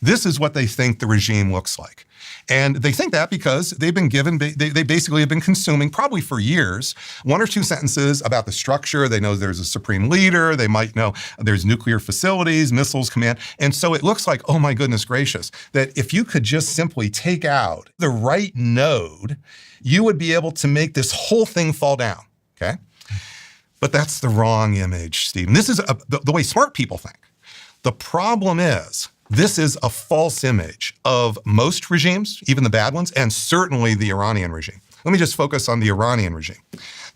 This is what they think the regime looks like. And they think that because they've been given, they basically have been consuming, probably for years, 1 or 2 sentences about the structure. They know there's a supreme leader. They might know there's nuclear facilities, missiles command. And so it looks like, oh my goodness gracious, that if you could just simply take out the right node, you would be able to make this whole thing fall down, okay? But that's the wrong image, Stephen. This is the way smart people think. The problem is, this is a false image of most regimes, even the bad ones, and certainly the Iranian regime. Let me just focus on the Iranian regime.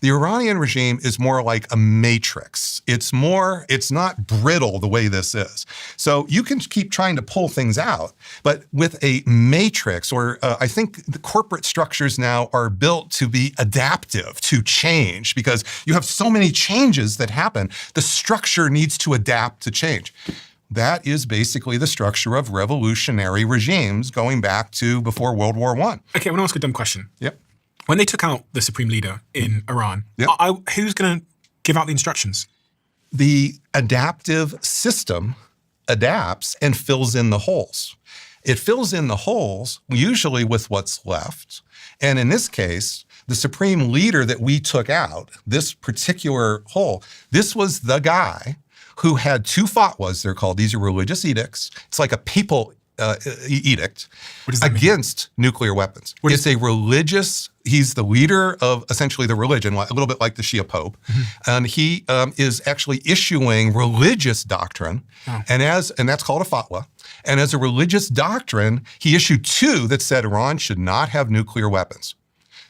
The Iranian regime is more like a matrix. It's not brittle the way this is. So you can keep trying to pull things out, but with a matrix, or I think the corporate structures now are built to be adaptive to change because you have so many changes that happen. The structure needs to adapt to change. That is basically the structure of revolutionary regimes going back to before World War I. Okay, I want to ask a dumb question. Yep. When they took out the supreme leader in Iran, yep. Who's going to give out the instructions? The adaptive system adapts and fills in the holes. It fills in the holes usually with what's left. And in this case, the supreme leader that we took out, this particular hole, this was the guy who had 2 fatwas, they're called. These are religious edicts. It's like a papal edict against nuclear weapons. It's a religious, he's the leader of essentially the religion, a little bit like the Shia Pope. Mm-hmm. And he is actually issuing religious doctrine, and that's called a fatwa. And as a religious doctrine, he issued 2 that said Iran should not have nuclear weapons.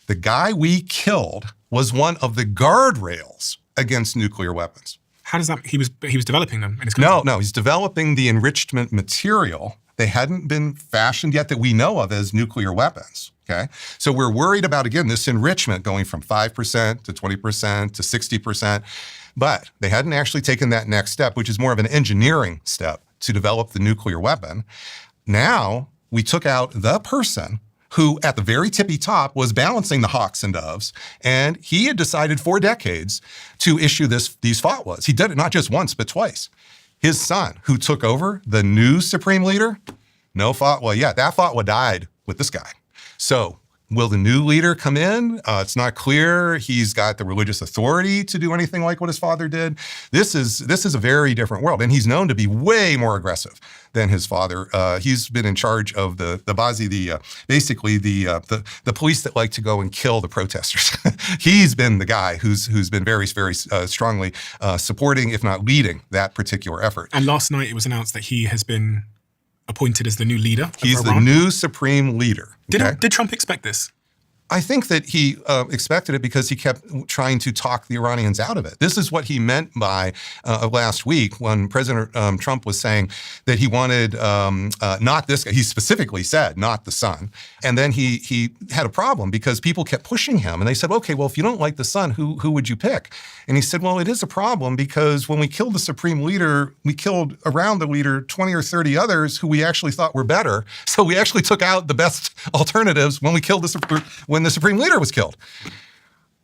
The guy we killed was one of the guardrails against nuclear weapons. How does that, he was developing them in his country? No, he's developing the enrichment material. They hadn't been fashioned yet that we know of as nuclear weapons, okay? So we're worried about, again, this enrichment going from 5% to 20% to 60%, but they hadn't actually taken that next step, which is more of an engineering step to develop the nuclear weapon. Now, we took out the person who at the very tippy top was balancing the hawks and doves, and he had decided for decades to issue these fatwas. He did it not just once, but twice. His son, who took over, the new supreme leader, no fatwa yet. That fatwa died with this guy. So will the new leader come in? It's not clear. He's got the religious authority to do anything like what his father did. This is a very different world, and he's known to be way more aggressive than his father. He's been in charge of the Bazi, the police that like to go and kill the protesters. He's been the guy who's been very, very strongly supporting, if not leading, that particular effort. And last night it was announced that he has been appointed as the new leader. He's the new supreme leader. Did Trump expect this? I think that he expected it because he kept trying to talk the Iranians out of it. This is what he meant by last week when President Trump was saying that he wanted not this guy. He specifically said not the son. And then he had a problem because people kept pushing him. And they said, okay, well, if you don't like the son, who would you pick? And he said, well, it is a problem because when we killed the supreme leader, we killed around the leader 20 or 30 others who we actually thought were better. So we actually took out the best alternatives when we killed when the supreme leader was killed.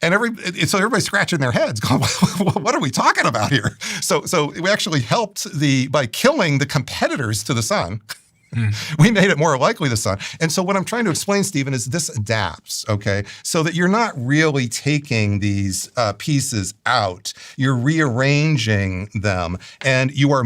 And so everybody's scratching their heads going, what are we talking about here? So we actually helped by killing the competitors to the son. We made it more likely the son. And so what I'm trying to explain, Stephen, is this adapts, okay? So that you're not really taking these pieces out. You're rearranging them, and you are